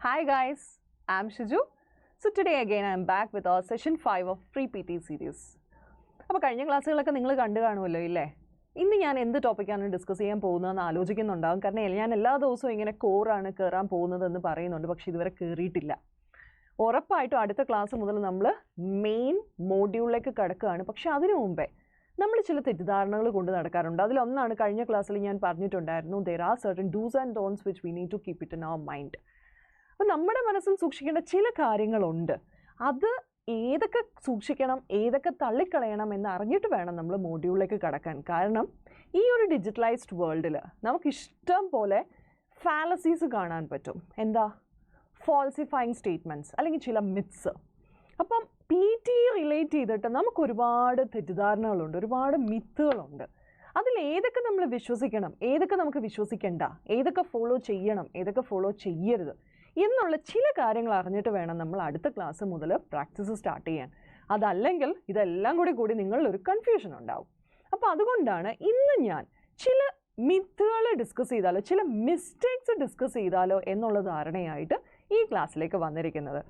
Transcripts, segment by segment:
Hi guys, I'm Shiju. So today again I'm back with our session 5 of Free PT series. അപ്പോൾ കഴിഞ്ഞ ക്ലാസ്സുകളൊക്കെ നിങ്ങൾ കണ്ടു കാണുമല്ലോ ഇല്ലേ? ഇന്ന് ഞാൻ എന്ത് ടോപ്പിക്കാണ് ഡിസ്കസ് ചെയ്യാൻ പോകുന്നതെന്ന് ആലോചിക്കുന്നുണ്ടാകും. കാരണം ഞാൻ എല്ലാ ദിവസവും ഇങ്ങനെ കോറാണ് കയറാൻ പോകുന്നതെന്ന് പറയുന്നുണ്ട്, പക്ഷേ ഇതുവരെ കയറിയിട്ടില്ല. ഉറപ്പായിട്ടും അടുത്ത ക്ലാസ് മുതൽ നമ്മൾ മെയിൻ മോഡ്യൂളിലേക്ക് കടക്കുകയാണ്. പക്ഷേ അതിനു മുമ്പേ നമ്മൾ ചില തെറ്റിദ്ധാരണകൾ കൊണ്ട് നടക്കാറുണ്ട്. അതിലൊന്നാണ് കഴിഞ്ഞ ക്ലാസ്സിൽ ഞാൻ പറഞ്ഞിട്ടുണ്ടായിരുന്നു, there are certain do's and don'ts which we need to keep it in our mind. അപ്പോൾ നമ്മുടെ മനസ്സിൽ സൂക്ഷിക്കേണ്ട ചില കാര്യങ്ങളുണ്ട്. അത് ഏതൊക്കെ സൂക്ഷിക്കണം, ഏതൊക്കെ തള്ളിക്കളയണം എന്ന് അറിഞ്ഞിട്ട് വേണം നമ്മൾ മോഡ്യൂളിലേക്ക് കടക്കാൻ. കാരണം ഈ ഒരു ഡിജിറ്റലൈസ്ഡ് വേൾഡിൽ നമുക്കിഷ്ടം പോലെ ഫാലസീസ് കാണാൻ പറ്റും. എന്താ? ഫോൾസിഫൈങ് സ്റ്റേറ്റ്മെൻറ്റ്സ് അല്ലെങ്കിൽ ചില മിത്സ്. അപ്പം PT റിലേറ്റ് ചെയ്തിട്ട് നമുക്ക് ഒരുപാട് തെറ്റിദ്ധാരണകളുണ്ട്, ഒരുപാട് മിത്തുകളുണ്ട്. അതിൽ ഏതൊക്കെ നമ്മൾ വിശ്വസിക്കണം, ഏതൊക്കെ നമുക്ക് വിശ്വസിക്കേണ്ട, ഏതൊക്കെ ഫോളോ ചെയ്യണം, ഏതൊക്കെ ഫോളോ ചെയ്യരുത് എന്നുള്ള ചില കാര്യങ്ങൾ അറിഞ്ഞിട്ട് വേണം നമ്മൾ അടുത്ത ക്ലാസ് മുതൽ പ്രാക്ടീസ് സ്റ്റാർട്ട് ചെയ്യാൻ. അതല്ലെങ്കിൽ ഇതെല്ലാം കൂടി നിങ്ങളിലൊരു കൺഫ്യൂഷൻ ഉണ്ടാവും. അപ്പോൾ അതുകൊണ്ടാണ് ഇന്ന് ഞാൻ ചില മിത്തുകൾ ഡിസ്കസ് ചെയ്താലോ, ചില മിസ്റ്റേക്സ് ഡിസ്കസ് ചെയ്താലോ എന്നുള്ള ധാരണയായിട്ട് ഈ ക്ലാസ്സിലേക്ക് വന്നിരിക്കുന്നത്.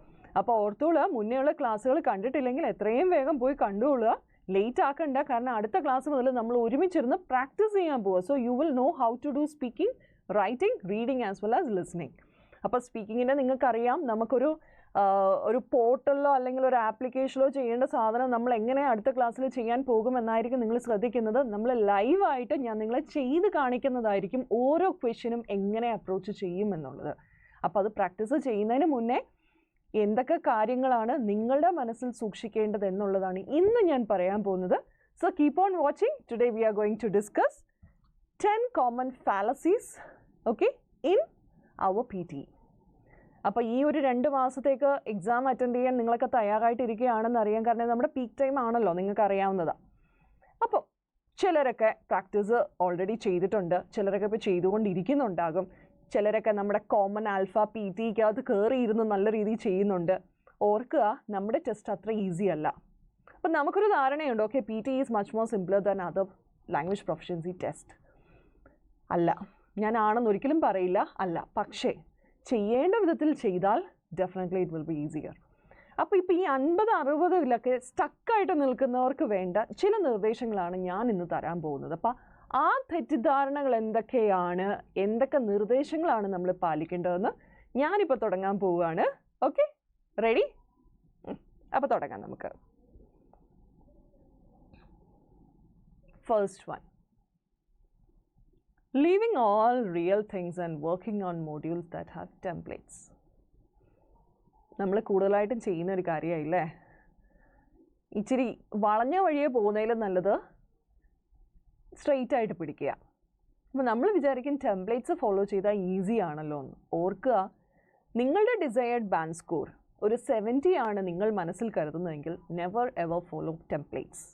അപ്പോൾ ഓർത്തോളുക, മുന്നേയുള്ള ക്ലാസ്സുകൾ കണ്ടിട്ടില്ലെങ്കിൽ എത്രയും വേഗം പോയി കണ്ടുകൊള്ളുക, ലേറ്റ് ആക്കണ്ട. കാരണം അടുത്ത ക്ലാസ് മുതൽ നമ്മൾ ഒരുമിച്ചിരുന്ന് പ്രാക്ടീസ് ചെയ്യാൻ പോവുക. So you will know how to do speaking, writing, reading as well as listening. അപ്പോൾ സ്പീക്കിങ്ങിൻ്റെ നിങ്ങൾക്കറിയാം, നമുക്കൊരു പോർട്ടലിലോ അല്ലെങ്കിൽ ഒരു ആപ്ലിക്കേഷനിലോ ചെയ്യേണ്ട സാധനം നമ്മൾ എങ്ങനെ അടുത്ത ക്ലാസ്സിൽ ചെയ്യാൻ പോകുമെന്നായിരിക്കും നിങ്ങൾ ശ്രദ്ധിക്കുന്നത്. നമ്മൾ ലൈവായിട്ട് ഞാൻ നിങ്ങളെ ചെയ്ത് കാണിക്കുന്നതായിരിക്കും ഓരോ ക്വസ്റ്റ്യനും എങ്ങനെ അപ്രോച്ച് ചെയ്യും എന്നുള്ളത്. അപ്പോൾ അത് പ്രാക്ടീസ് ചെയ്യുന്നതിന് മുന്നേ എന്തൊക്കെ കാര്യങ്ങളാണ് നിങ്ങളുടെ മനസ്സിൽ സൂക്ഷിക്കേണ്ടത് എന്നുള്ളതാണ് ഇന്ന് ഞാൻ പറയാൻ പോകുന്നത്. So keep on watching. Today we are going to discuss 10 common fallacies in our PT. അപ്പോൾ ഈ ഒരു 2 മാസത്തേക്ക് എക്സാം അറ്റൻഡ് ചെയ്യാൻ നിങ്ങളൊക്കെ തയ്യാറായിട്ടിരിക്കുകയാണെന്ന് അറിയാം. കാരണം നമ്മുടെ പീക്ക് ടൈം ആണല്ലോ, നിങ്ങൾക്ക് അറിയാവുന്നതാണ്. അപ്പോൾ ചിലരൊക്കെ പ്രാക്ടീസ് ഓൾറെഡി ചെയ്തിട്ടുണ്ട്, ചിലരൊക്കെ ഇപ്പോൾ ചെയ്തുകൊണ്ടിരിക്കുന്നുണ്ടാകും, ചിലരൊക്കെ നമ്മുടെ കോമൺ ആൽഫ PTക്കകത്ത് കയറിയിരുന്ന് നല്ല രീതിയിൽ ചെയ്യുന്നുണ്ട്. ഓർക്കുക, നമ്മുടെ ടെസ്റ്റ് അത്ര ഈസി അല്ല. അപ്പം നമുക്കൊരു ധാരണയുണ്ട്, okay PT is much more simpler than other language proficiency test. അല്ല, ഞാൻ ആണെന്ന് ഒരിക്കലും പറയില്ല, അല്ല. പക്ഷേ ചെയ്യേണ്ട വിധത്തിൽ ചെയ്താൽ definitely it will be easier. അപ്പോൾ ഇപ്പോൾ ഈ 50-60 സ്റ്റക്കായിട്ട് നിൽക്കുന്നവർക്ക് വേണ്ട ചില നിർദ്ദേശങ്ങളാണ് ഞാൻ ഇന്ന് തരാൻ പോകുന്നത്. അപ്പോൾ ആ തെറ്റിദ്ധാരണകൾ എന്തൊക്കെയാണ്, എന്തൊക്കെ നിർദ്ദേശങ്ങളാണ് നമ്മൾ പാലിക്കേണ്ടതെന്ന് ഞാനിപ്പോൾ തുടങ്ങാൻ പോവുകയാണ്. Okay, ready? അപ്പോൾ തുടങ്ങാം നമുക്ക്. First one, leaving all real things and working on modules that have templates. നമ്മൾ കൂടുതലായിട്ടും ചെയ്യുന്ന ഒരു കാര്യമായില്ലേ. ഇച്ചിരി വളഞ്ഞ വഴിയെ പോകുന്നതിലും നല്ലത് സ്ട്രെയിറ്റ് ആയിട്ട് പിടിക്കുക. അപ്പോൾ നമ്മൾ വിചാരിക്കും ടെംപ്ലേറ്റ്സ് ഫോളോ ചെയ്താൽ ഈസി ആണല്ലോ എന്ന്. ഓർക്കുക, നിങ്ങളുടെ ഡിസയേർഡ് ബാൻഡ് സ്കോർ ഒരു 70 ആണ് നിങ്ങൾ മനസ്സിൽ കരുതുന്നതെങ്കിൽ never ever follow templates.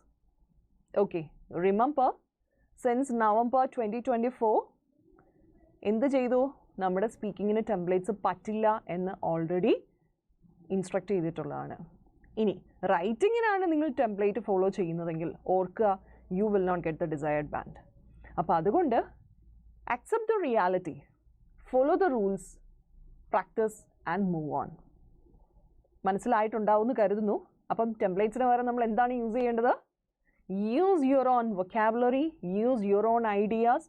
Okay, remember, since November 2024 എന്ത് ചെയ്തു? നമ്മുടെ സ്പീക്കിങ്ങിന് ടെംപ്ലേറ്റ്സ് പറ്റില്ല എന്ന് ഓൾറെഡി ഇൻസ്ട്രക്റ്റ് ചെയ്തിട്ടുള്ളതാണ്. ഇനി റൈറ്റിങ്ങിനാണ് നിങ്ങൾ ടെംപ്ലേറ്റ് ഫോളോ ചെയ്യുന്നതെങ്കിൽ ഓർക്കുക, you will not get the desired band. അപ്പോൾ അതുകൊണ്ട് accept the reality, follow the rules, practice and move on. മനസ്സിലായിട്ടുണ്ടാവുമെന്ന് കരുതുന്നു. അപ്പം ടെംപ്ലേറ്റ്സിന് പകരം നമ്മൾ എന്താണ് യൂസ് ചെയ്യേണ്ടത്? Use your own vocabulary, use your own ideas,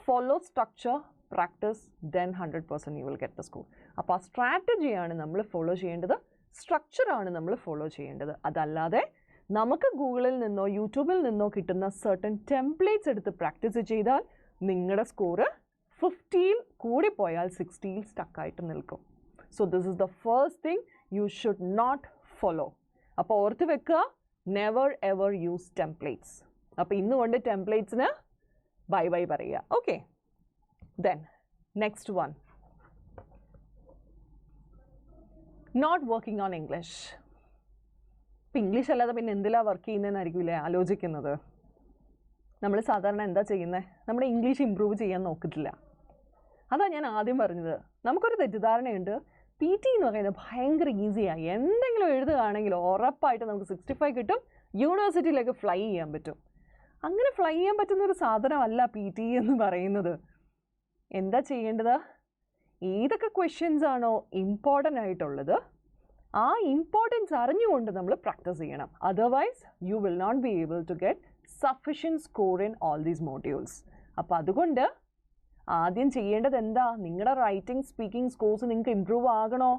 follow structure, practice, then 100% you will get the score. അപ്പോൾ ആ സ്ട്രാറ്റജിയാണ് നമ്മൾ ഫോളോ ചെയ്യേണ്ടത്, സ്ട്രക്ചറാണ് നമ്മൾ ഫോളോ ചെയ്യേണ്ടത്. അതല്ലാതെ നമുക്ക് ഗൂഗിളിൽ നിന്നോ യൂട്യൂബിൽ നിന്നോ കിട്ടുന്ന സർട്ടൻ ടെംപ്ലേറ്റ്സ് എടുത്ത് പ്രാക്ടീസ് ചെയ്താൽ നിങ്ങളുടെ സ്കോറ് 50-ൽ കൂടിപ്പോയാൽ 60-ൽ സ്റ്റക്കായിട്ട് നിൽക്കും. So this is the first thing you should not follow. അപ്പോൾ ഓർത്ത് വെക്കുക, നെവർ എവർ യൂസ് ടെംപ്ലേറ്റ്സ്. അപ്പോൾ ഇന്നുകൊണ്ട് ടെംപ്ലേറ്റ്സിന് ബൈ ബൈ പറയുക. Okay, then next one, not working on English. ഇപ്പം ഇംഗ്ലീഷ് അല്ലാതെ പിന്നെ എന്തിലാണ് വർക്ക് ചെയ്യുന്നതെന്നായിരിക്കില്ലേ ആലോചിക്കുന്നത്. നമ്മൾ സാധാരണ എന്താ ചെയ്യുന്നത്? നമ്മുടെ ഇംഗ്ലീഷ് ഇമ്പ്രൂവ് ചെയ്യാൻ നോക്കിയിട്ടില്ല. അതാണ് ഞാൻ ആദ്യം പറഞ്ഞത്. നമുക്കൊരു തെറ്റിദ്ധാരണയുണ്ട്, PT എന്ന് പറയുന്നത് ഭയങ്കര ഈസിയാണ്. എന്തെങ്കിലും എഴുതുകയാണെങ്കിൽ ഉറപ്പായിട്ട് നമുക്ക് 65 കിട്ടും, യൂണിവേഴ്സിറ്റിയിലേക്ക് ഫ്ലൈ ചെയ്യാൻ പറ്റും. അങ്ങനെ ഫ്ലൈ ചെയ്യാൻ പറ്റുന്നൊരു സാധനമല്ല PT എന്ന് പറയുന്നത്. എന്താ ചെയ്യേണ്ടത്? ഏതൊക്കെ ക്വസ്റ്റ്യൻസ് ആണോ ഇമ്പോർട്ടൻ്റ് ആയിട്ടുള്ളത് ആ ഇമ്പോർട്ടൻസ് അറിഞ്ഞുകൊണ്ട് നമ്മൾ പ്രാക്ടീസ് ചെയ്യണം. Otherwise you will not be able to get sufficient score in all these modules. അപ്പോൾ അതുകൊണ്ട് ആദ്യം ചെയ്യേണ്ടത് എന്താ? നിങ്ങളുടെ റൈറ്റിംഗ് സ്പീക്കിംഗ് സ്കോർസ് നിങ്ങൾക്ക് ഇംപ്രൂവ് ആകണോ?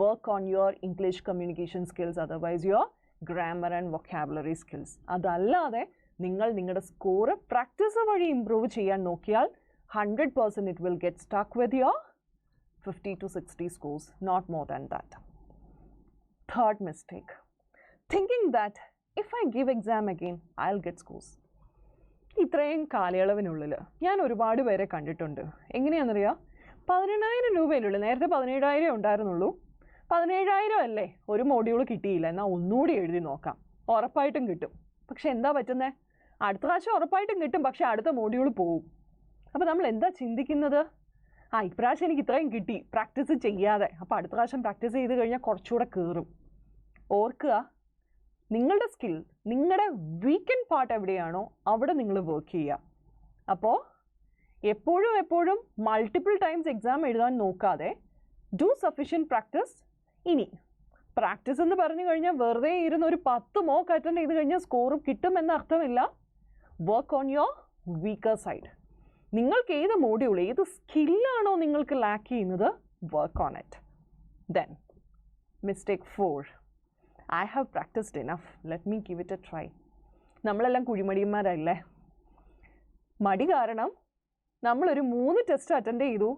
Work on your English communication skills, otherwise your grammar and vocabulary skills. അതല്ലാതെ നിങ്ങൾ നിങ്ങളുടെ സ്കോറ് പ്രാക്ടീസ് വഴി ഇംപ്രൂവ് ചെയ്യാൻ നോക്കിയാൽ 100% it will get stuck with your 50 to 60 scores, not more than that. Third mistake, thinking that if I give exam again, I'll get scores. ഇത്രയും കാലയളവിനുള്ളിൽ ഞാൻ ഒരുപാട് പേരെ കണ്ടിട്ടുണ്ട്. എങ്ങനെയാണെന്നറിയാം? 10,000 രൂപയിലുള്ള, നേരത്തെ 17,000 ഉണ്ടായിരുന്നുള്ളൂ, 17,000 അല്ലേ ഒരു മോഡ്യൂൾ കിട്ടിയില്ല, എന്നാൽ ഒന്നുകൂടി എഴുതി നോക്കാം, ഉറപ്പായിട്ടും കിട്ടും. പക്ഷെ എന്താ പറ്റുന്നത്? അടുത്ത പ്രാവശ്യം ഉറപ്പായിട്ടും കിട്ടും, പക്ഷെ അടുത്ത മോഡ്യൂൾ പോവും. അപ്പോൾ നമ്മൾ എന്താ ചിന്തിക്കുന്നത്? ഇപ്രാവശ്യം എനിക്ക് ഇത്രയും കിട്ടി, പ്രാക്ടീസ് ചെയ്യാതെ, അപ്പോൾ അടുത്ത പ്രാവശ്യം പ്രാക്ടീസ് ചെയ്ത് കഴിഞ്ഞാൽ കുറച്ചുകൂടെ കയറും. ഓർക്കുക, നിങ്ങളുടെ സ്കിൽ, നിങ്ങളുടെ വീക്കെൻഡ് പാർട്ട് എവിടെയാണോ അവിടെ നിങ്ങൾ വർക്ക് ചെയ്യുക. അപ്പോൾ എപ്പോഴും മൾട്ടിപ്പിൾ ടൈംസ് എക്സാം എഴുതാൻ നോക്കാതെ ഡു സഫിഷ്യൻറ്റ് പ്രാക്ടീസ്. ഇനി പ്രാക്ടീസ് എന്ന് പറഞ്ഞു കഴിഞ്ഞാൽ വെറുതെ ഇരുന്ന് ഒരു 10 മോക്ക് അറ്റൻഡ് ചെയ്ത് കഴിഞ്ഞാൽ സ്കോറും കിട്ടുമെന്ന അർത്ഥമില്ല. Work on your weaker side. നിങ്ങൾക്ക് ഏത് മോഡ്യൂൾ, ഏത് സ്കില്ലാണോ നിങ്ങൾക്ക് ലാക്ക് ചെയ്യുന്നത്, work on it. Then mistake 4, I have practised enough, let me give it A try. നമ്മളെല്ലാം കുഴിമടിയന്മാരല്ലേ? മടി കാരണം നമ്മളൊരു 3 ടെസ്റ്റ് അറ്റൻഡ് ചെയ്തു,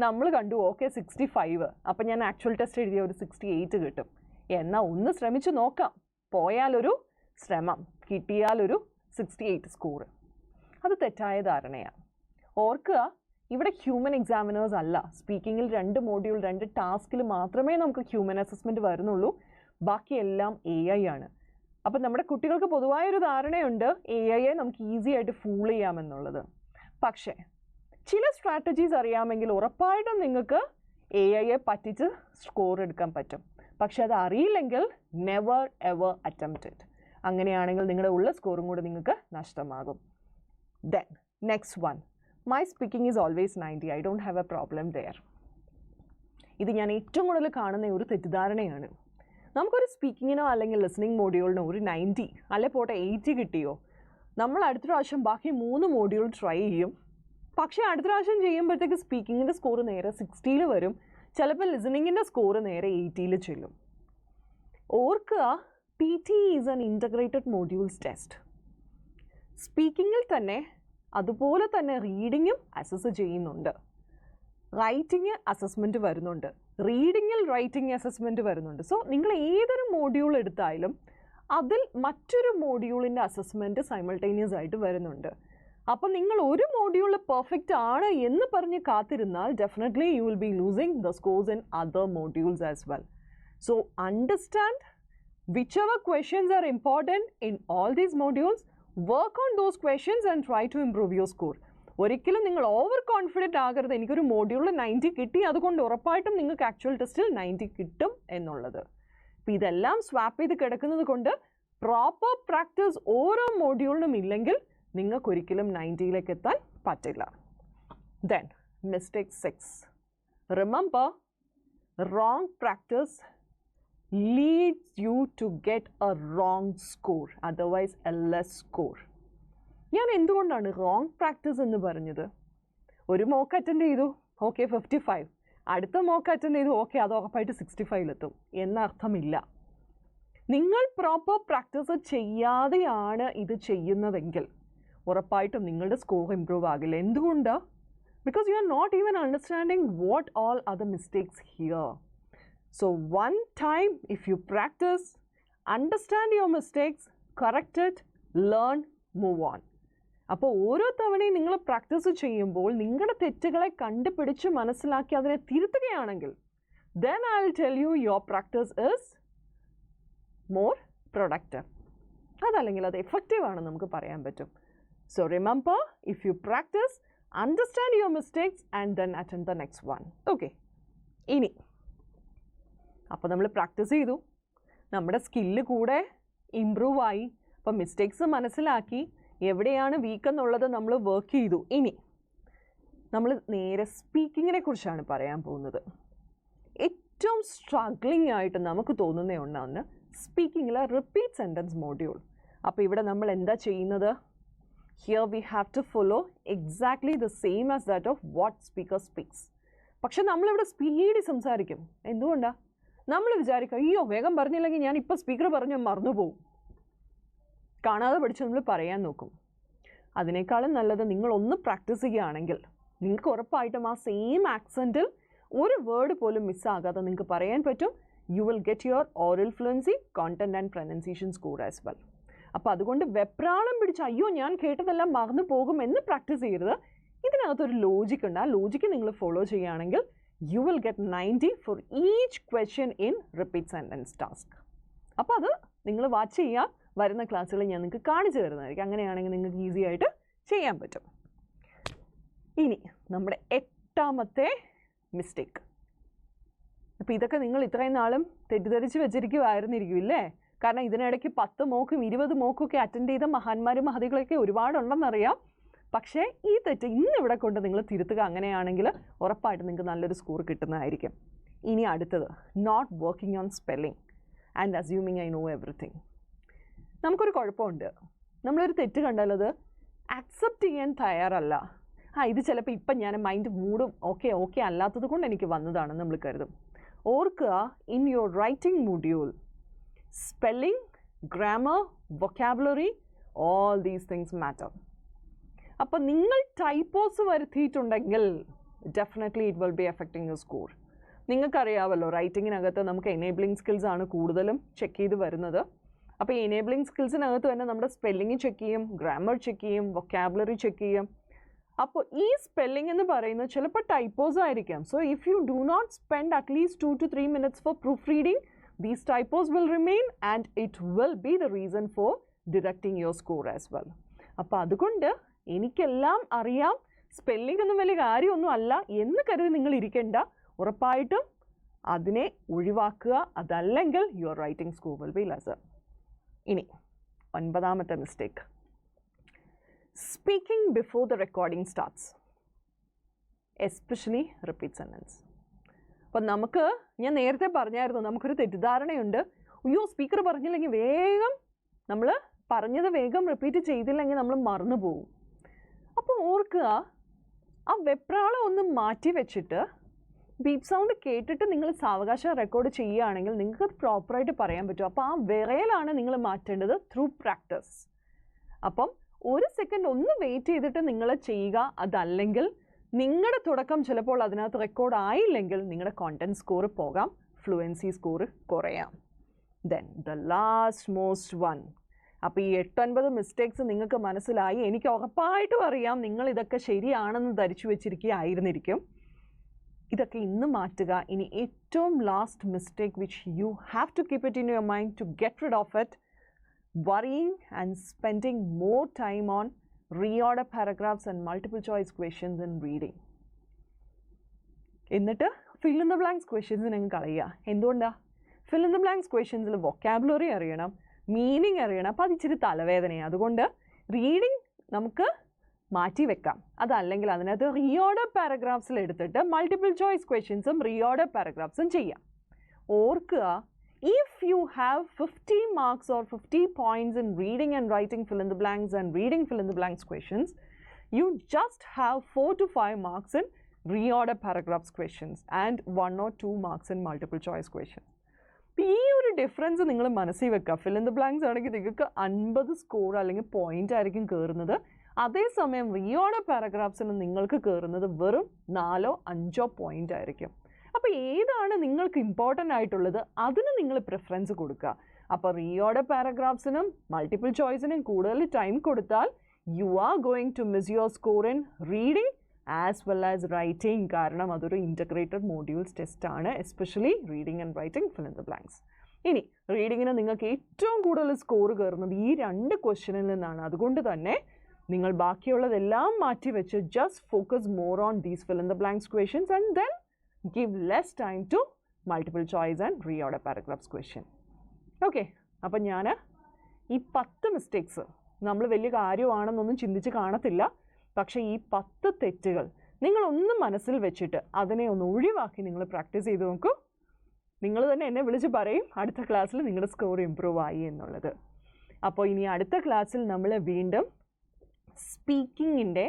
നമ്മൾ കണ്ടു ഓക്കെ 65, അപ്പം ഞാൻ ആക്ച്വൽ ടെസ്റ്റ് എഴുതിയ ഒരു 68 കിട്ടും. എന്നാൽ ഒന്ന് ശ്രമിച്ചു നോക്കാം, പോയാലൊരു ശ്രമം, കിട്ടിയാലൊരു 68 സ്കോർ. അത് തെറ്റായ ധാരണയാണ്. ഓർക്കുക, ഇവിടെ ഹ്യൂമൻ എക്സാമിനേഴ്സ് അല്ല. സ്പീക്കിങ്ങിൽ 2 മോഡ്യൂൾ 2 ടാസ്കിൽ മാത്രമേ നമുക്ക് ഹ്യൂമൻ അസസ്മെൻറ്റ് വരുന്നുള്ളൂ, ബാക്കിയെല്ലാം AI ആണ്. അപ്പം നമ്മുടെ കുട്ടികൾക്ക് പൊതുവായൊരു ധാരണയുണ്ട് AI നമുക്ക് ഈസി ആയിട്ട് ഫൂൾ ചെയ്യാമെന്നുള്ളത്. പക്ഷേ ചില സ്ട്രാറ്റജീസ് അറിയാമെങ്കിൽ ഉറപ്പായിട്ടും നിങ്ങൾക്ക് AI പറ്റിച്ച് സ്കോർ എടുക്കാൻ പറ്റും. പക്ഷെ അത് അറിയില്ലെങ്കിൽ നെവർ എവർ അറ്റംപ്റ്റ് ഇറ്റ്. അങ്ങനെയാണെങ്കിൽ നിങ്ങളുടെ ഉള്ള സ്കോറും കൂടെ നിങ്ങൾക്ക് നഷ്ടമാകും. Then next one, my speaking is always 90, I don't have a problem there. ഇത് ഞാൻ ഏറ്റവും കൂടുതൽ കാണുന്ന ഒരു തെറ്റിദ്ധാരണയാണ്. നമുക്കൊരു സ്പീക്കിങ്ങിനോ അല്ലെങ്കിൽ ലിസണിങ് മോഡ്യൂളിനോ ഒരു 90 അല്ലെ പോട്ടെ 80 കിട്ടിയോ, നമ്മൾ അടുത്ത പ്രാവശ്യം ബാക്കി 3 മോഡ്യൂൾ ട്രൈ ചെയ്യും. പക്ഷേ അടുത്ത പ്രാവശ്യം ചെയ്യുമ്പോഴത്തേക്ക് സ്പീക്കിങ്ങിൻ്റെ സ്കോർ നേരെ 60 വരും, ചിലപ്പോൾ ലിസണിങ്ങിൻ്റെ സ്കോർ നേരെ 80 ചെല്ലും. ഓർക്കുക, PT is an integrated modules test. സ്പീക്കിങ്ങിൽ തന്നെ അതുപോലെ തന്നെ റീഡിങ്ങും അസസ് ചെയ്യുന്നുണ്ട്, റൈറ്റിംഗ് അസസ്മെൻറ്റ് വരുന്നുണ്ട്, റീഡിങ്ങിൽ റൈറ്റിംഗ് അസസ്മെൻറ്റ് വരുന്നുണ്ട്. സോ നിങ്ങൾ ഏതൊരു മോഡ്യൂൾ എടുത്താലും അതിൽ മറ്റൊരു മോഡ്യൂളിൻ്റെ അസസ്മെൻറ്റ് സൈമൾട്ടേനിയസ് ആയിട്ട് വരുന്നുണ്ട്. അപ്പം നിങ്ങൾ ഒരു മോഡ്യൂൾ പെർഫെക്റ്റ് ആണ് എന്ന് പറഞ്ഞ് കാത്തിരുന്നാൽ definitely you will be losing the scores in other modules as well. So understand whichever questions are important in all these modules, work on those questions and try to improve your score. ഒരിക്കലും നിങ്ങൾ over confident ആകരുത്, എനിക്കൊരു മോഡ്യൂളിൽ 90 കിട്ടി അതുകൊണ്ട് ഉറപ്പായിട്ടും നിങ്ങൾക്ക് actual ടെസ്റ്റിൽ 90 കിട്ടും എന്നുള്ളത്. അപ്പോൾ ഇതെല്ലാം സ്വാപ്പ് ചെയ്ത് കിടക്കുന്നത് കൊണ്ട് പ്രോപ്പർ പ്രാക്ടീസ് ഓരോ മോഡ്യൂളിനും ഇല്ലെങ്കിൽ നിങ്ങൾക്കൊരിക്കലും 90ലേക്ക് എത്താൻ പറ്റില്ല. Then mistake 6, remember wrong practice leads you to get a wrong score, otherwise a less score. ഞാൻ എന്തുകൊണ്ടാണ് റോങ് പ്രാക്ടീസ് എന്ന് പറഞ്ഞത്? ഒരു മോക്ക് അറ്റൻഡ് ചെയ്തു, ഓക്കെ 55, അടുത്ത മോക്ക് അറ്റൻഡ് ചെയ്തു, ഓക്കെ അത് ഉറപ്പായിട്ട് 65 എന്നർത്ഥമില്ല. നിങ്ങൾ പ്രോപ്പർ പ്രാക്ടീസ് ചെയ്യാതെയാണ് ഇത് ചെയ്യുന്നതെങ്കിൽ ഉറപ്പായിട്ടും നിങ്ങളുടെ സ്കോർ ഇംപ്രൂവ് ആകില്ല. എന്തുകൊണ്ടാണ്? Because you are not even understanding what all are the mistakes here. So one time if you practice, understand your mistakes, correct it, learn, move on. അപ്പോൾ ഓരോ തവണയും നിങ്ങൾ പ്രാക്ടീസ് ചെയ്യുമ്പോൾ നിങ്ങളുടെ തെറ്റുകളെ കണ്ടുപിടിച്ച് മനസ്സിലാക്കി അതിനെ തിരുത്തുകയാണെങ്കിൽ then I'll tell you your practice is more productive. അതല്ലെങ്കിൽ അത് എഫക്റ്റീവ് ആണെന്ന് നമുക്ക് പറയാൻ പറ്റും. So remember, if you practice, understand your mistakes and then attend the next one. Okay. ഇനി അപ്പോൾ നമ്മൾ പ്രാക്ടീസ് ചെയ്തു, നമ്മുടെ സ്കില്ല് കൂടെ ഇമ്പ്രൂവ് ആയി, അപ്പോൾ മിസ്റ്റേക്സ് മനസ്സിലാക്കി, എവിടെയാണ് വീക്ക് എന്നുള്ളത് നമ്മൾ വർക്ക് ചെയ്തു. ഇനി നമ്മൾ നേരെ സ്പീക്കിങ്ങിനെ കുറിച്ചാണ് പറയാൻ പോകുന്നത്. ഏറ്റവും സ്ട്രഗ്ലിംഗ് ആയിട്ട് നമുക്ക് തോന്നുന്ന ഒന്നാണ് സ്പീക്കിങ്ങിലെ റിപ്പീറ്റ് സെൻറ്റൻസ് മോഡ്യൂൾ. അപ്പോൾ ഇവിടെ നമ്മൾ എന്താ ചെയ്യുന്നത്? Here we have to follow exactly the same as that of what speaker speaks. പക്ഷെ നമ്മളിവിടെ സ്പീഡിൽ സംസാരിക്കും. എന്തുകൊണ്ടാണ്? നമ്മൾ വിചാരിക്കും അയ്യോ വേഗം പറഞ്ഞില്ലെങ്കിൽ ഞാൻ ഇപ്പോൾ സ്പീക്കർ പറഞ്ഞ് മറന്നുപോകും. കാണാതെ പഠിച്ച് നമ്മൾ പറയാൻ നോക്കും. അതിനേക്കാളും നല്ലത് നിങ്ങളൊന്ന് പ്രാക്ടീസ് ചെയ്യുകയാണെങ്കിൽ നിങ്ങൾക്ക് ഉറപ്പായിട്ടും ആ സെയിം ആക്സെൻറ്റിൽ ഒരു വേർഡ് പോലും മിസ്സാകാതെ നിങ്ങൾക്ക് പറയാൻ പറ്റും. You will get your oral fluency, content and pronunciation score as well. അപ്പോൾ അതുകൊണ്ട് വെപ്രാളം പിടിച്ച് അയ്യോ ഞാൻ കേട്ടതെല്ലാം മറന്നു പോകുമെന്ന് പ്രാക്ടീസ് ചെയ്യരുത്. ഇതിനകത്തൊരു ലോജിക് ഉണ്ട്. ആ ലോജിക്ക് നിങ്ങൾ ഫോളോ ചെയ്യുകയാണെങ്കിൽ you will get 90 for each question in repeat sentence task. അപ്പോൾ അത് നിങ്ങൾ വാച്ച് ചെയ്യുക. വരുന്ന ക്ലാസ്സുകളിൽ ഞാൻ നിങ്ങൾക്ക് കാണിച്ചു തരുന്നതായിരിക്കും. അങ്ങനെയാണെങ്കിൽ നിങ്ങൾക്ക് ഈസി ആയിട്ട് ചെയ്യാൻ പറ്റും. ഇനി നമ്മുടെ 8ാമത്തെ മിസ്റ്റേക്ക്. അപ്പോൾ ഇതൊക്കെ നിങ്ങൾ ഇത്രയും നാളും തെറ്റിദ്ധരിച്ച് വെച്ചിരിക്കുമായിരുന്നിരിക്കും ഇല്ലേ? കാരണം ഇതിനിടയ്ക്ക് 10 മോക്കും 20 മോക്കും ഒക്കെ അറ്റൻഡ് ചെയ്ത മഹാന്മാരും മഹതികളൊക്കെ ഒരുപാടുണ്ടെന്നറിയാം. പക്ഷേ ഈ തെറ്റ് ഇന്നിവിടെ കൊണ്ട് നിങ്ങൾ തിരുത്തുക. അങ്ങനെയാണെങ്കിൽ ഉറപ്പായിട്ട് നിങ്ങൾക്ക് നല്ലൊരു സ്കോർ കിട്ടുന്നതായിരിക്കും. ഇനി അടുത്തത് not working on spelling and assuming I know everything. നമുക്കൊരു കുഴപ്പമുണ്ട്. നമ്മളൊരു തെറ്റ് കണ്ടാൽ അത് ആക്സെപ്റ്റ് ചെയ്യാൻ തയ്യാറല്ല. ഇത് ചിലപ്പോൾ ഇപ്പം ഞാൻ മൈൻഡ് മൂഡും ഓക്കെ അല്ലാത്തത് കൊണ്ട് എനിക്ക് വന്നതാണെന്ന് നമ്മൾ കരുതും. ഓർക്കുക, in your writing module spelling, grammar, vocabulary, all these things matter. അപ്പോൾ നിങ്ങൾ ടൈപ്പോസ് വരുത്തിയിട്ടുണ്ടെങ്കിൽ definitely it will be affecting your score. നിങ്ങൾക്കറിയാമല്ലോ റൈറ്റിങ്ങിനകത്ത് നമുക്ക് എനേബിളിംഗ് സ്കിൽസ് ആണ് കൂടുതലും ചെക്ക് ചെയ്ത് വരുന്നത്. അപ്പോൾ ഈ എനേബിളിംഗ് സ്കിൽസിനകത്ത് തന്നെ നമ്മുടെ സ്പെല്ലിംഗ് ചെക്ക് ചെയ്യും, ഗ്രാമർ ചെക്ക് ചെയ്യും, വൊക്കാബുലറി ചെക്ക് ചെയ്യും. അപ്പോൾ ഈ സ്പെല്ലിംഗ് എന്ന് പറയുന്നത് ചിലപ്പോൾ ടൈപ്പോസ് ആയിരിക്കാം. So if you do not spend at least 2 to 3 minutes for proofreading, these typos will remain and it will be the reason for deducting your score as well. അപ്പോൾ അതുകൊണ്ട് എനിക്കെല്ലാം അറിയാം, സ്പെല്ലിംഗ് ഒന്നും വലിയ കാര്യമൊന്നും അല്ല എന്ന് കരുതി നിങ്ങൾ ഇരിക്കേണ്ട. ഉറപ്പായിട്ടും അതിനെ ഒഴിവാക്കുക. അതല്ലെങ്കിൽ your writing score will be lesser. ഇനി 9ാമത്തെ mistake, speaking before the recording starts, especially repeat sentence. അപ്പം ഞാൻ നേരത്തെ പറഞ്ഞായിരുന്നു നമുക്കൊരു തെറ്റിദ്ധാരണയുണ്ട്. അയ്യോ സ്പീക്കർ പറഞ്ഞില്ലെങ്കിൽ വേഗം നമ്മൾ പറഞ്ഞത് വേഗം റിപ്പീറ്റ് ചെയ്തില്ലെങ്കിൽ നമ്മൾ മറന്നു പോകും. അപ്പോൾ ഓർക്കുക, ആ വെപ്രാളം ഒന്ന് മാറ്റി വെച്ചിട്ട് ബീപ്പ് സൗണ്ട് കേട്ടിട്ട് നിങ്ങൾ സാവകാശം റെക്കോർഡ് ചെയ്യുകയാണെങ്കിൽ നിങ്ങൾക്ക് അത് പ്രോപ്പറായിട്ട് പറയാൻ പറ്റും. അപ്പോൾ ആ വിറയലാണ് നിങ്ങൾ മാറ്റേണ്ടത് ത്രൂ പ്രാക്ടീസ്. അപ്പം 1 സെക്കൻഡ് ഒന്ന് വെയിറ്റ് ചെയ്തിട്ട് നിങ്ങൾ ചെയ്യുക. അതല്ലെങ്കിൽ നിങ്ങളുടെ തുടക്കം ചിലപ്പോൾ അതിനകത്ത് റെക്കോർഡ് ആയില്ലെങ്കിൽ നിങ്ങളുടെ കോണ്ടന്റ് സ്കോർ പോകാം, ഫ്ലുവൻസി സ്കോർ കുറയാം. Then the last most one. അപ്പോൾ ഈ 8-9 മിസ്റ്റേക്സ് നിങ്ങൾക്ക് മനസ്സിലായി. എനിക്ക് ഉറപ്പായിട്ടും അറിയാം നിങ്ങൾ ഇതൊക്കെ ശരിയാണെന്ന് ധരിച്ചു വെച്ചിരിക്കുകയായിരുന്നിരിക്കും. ഇതൊക്കെ ഇന്ന് മാറ്റുക. ഇനി ഏറ്റവും last mistake which you have to keep it in your mind to get rid of it, worrying and spending more time on reorder paragraphs and multiple choice questions in reading. എന്നിട്ട് fill in the blanks questions നിങ്ങൾ കളയുക. എന്തുകൊണ്ടാണ്? fill in the blanks questionsil vocabulary അറിയണം, meaning അറിയണം. അപ്പോൾ അത് ഇച്ചിരി തലവേദനയാണ്. അതുകൊണ്ട് റീഡിങ് നമുക്ക് മാറ്റി വെക്കാം. അതല്ലെങ്കിൽ അതിനകത്ത് റീഓർഡർ പാരഗ്രാഫ്സിൽ എടുത്തിട്ട് മൾട്ടിപ്പിൾ ചോയ്സ് ക്വസ്റ്റ്യൻസും റീഓർഡർ പാരഗ്രാഫ്സും ചെയ്യാം. ഓർക്കുക, if you have 50 marks or 50 points in reading and writing fill in the blanks and reading fill in the blanks questions, you just have 4 to 5 marks in reorder paragraphs questions and 1 or 2 marks in multiple choice questions. ഈ ഒരു difference നിങ്ങൾ മനസ്സിൽ വെക്കുക. ഫിൽ in the blanks ആണെങ്കിൽ നിങ്ങൾക്ക് 50 score അല്ലെങ്കിൽ point ആയിരിക്കും കയറുന്നത്. അതേസമയം റീഓർഡർ പാരഗ്രാഫ്സിന് നിങ്ങൾക്ക് കയറുന്നത് വെറും 4-5 പോയിന്റ് ആയിരിക്കും. അപ്പോൾ ഏതാണ് നിങ്ങൾക്ക് ഇമ്പോർട്ടൻ്റ് ആയിട്ടുള്ളത് അതിന് നിങ്ങൾ പ്രിഫറൻസ് കൊടുക്കുക. അപ്പോൾ റീഓർഡർ പാരഗ്രാഫ്സിനും മൾട്ടിപ്പിൾ ചോയ്സിനും കൂടുതൽ ടൈം കൊടുത്താൽ you are going to miss your score in reading as well as writing. കാരണം അതൊരു ഇൻ്റഗ്രേറ്റഡ് മോഡ്യൂൾസ് ടെസ്റ്റാണ്, especially reading and writing fill in the blanks. ഇനി റീഡിങ്ങിന് നിങ്ങൾക്ക് ഏറ്റവും കൂടുതൽ സ്കോർ കയറുന്നത് ഈ 2 ക്വസ്റ്റ്യനിൽ നിന്നാണ്. അതുകൊണ്ട് തന്നെ നിങ്ങൾ ബാക്കിയുള്ളതെല്ലാം മാറ്റി വെച്ച് just focus more on these fill in the blanks questions and then give less time to multiple choice and reorder paragraphs question. Okay, അപ്പോൾ ഞാൻ ഈ 10 മിസ്റ്റേക്സ് നമ്മൾ വലിയ കാര്യമാണെന്നൊന്നും ചിന്തിച്ച് കാണത്തില്ല. പക്ഷേ ഈ 10 തെറ്റുകൾ നിങ്ങളൊന്നും മനസ്സിൽ വെച്ചിട്ട് അതിനെ ഒന്ന് ഒഴിവാക്കി നിങ്ങൾ പ്രാക്ടീസ് ചെയ്ത് നോക്കൂ. നിങ്ങൾ തന്നെ എന്നെ വിളിച്ച് പറയും അടുത്ത ക്ലാസ്സിൽ നിങ്ങളുടെ സ്കോർ ഇമ്പ്രൂവ് ആയി എന്നുള്ളത്. അപ്പോൾ ഇനി അടുത്ത ക്ലാസ്സിൽ നമ്മൾ വീണ്ടും സ്പീക്കിങ്ങിൻ്റെ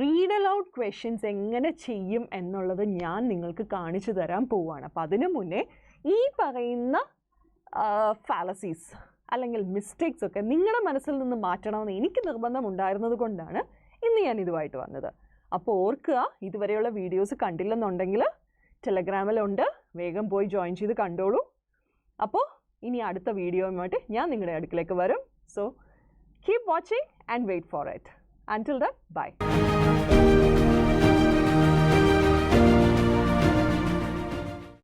റീഡ് അലൗഡ് ക്വസ്റ്റ്യൻസ് എങ്ങനെ ചെയ്യും എന്നുള്ളത് ഞാൻ നിങ്ങൾക്ക് കാണിച്ചു തരാൻ പോവുകയാണ്. അപ്പോൾ അതിനു മുന്നേ ഈ പറയുന്ന ഫാലസീസ് അല്ലെങ്കിൽ മിസ്റ്റേക്സ് ഒക്കെ നിങ്ങളുടെ മനസ്സിൽ നിന്ന് മാറ്റണമെന്ന് എനിക്ക് നിർബന്ധമുണ്ടായിരുന്നത് കൊണ്ടാണ് ഇന്ന് ഞാൻ ഇതുമായിട്ട് വന്നത്. അപ്പോൾ ഓർക്കുക, ഇതുവരെയുള്ള വീഡിയോസ് കണ്ടില്ലെന്നുണ്ടെങ്കിൽ ടെലഗ്രാമിലുണ്ട്, വേഗം പോയി ജോയിൻ ചെയ്ത് കണ്ടോളൂ. അപ്പോൾ ഇനി അടുത്ത വീഡിയോയുമായിട്ട് ഞാൻ നിങ്ങളുടെ അടുക്കിലേക്ക് വരും. So keep watching and wait for it. Until then, bye.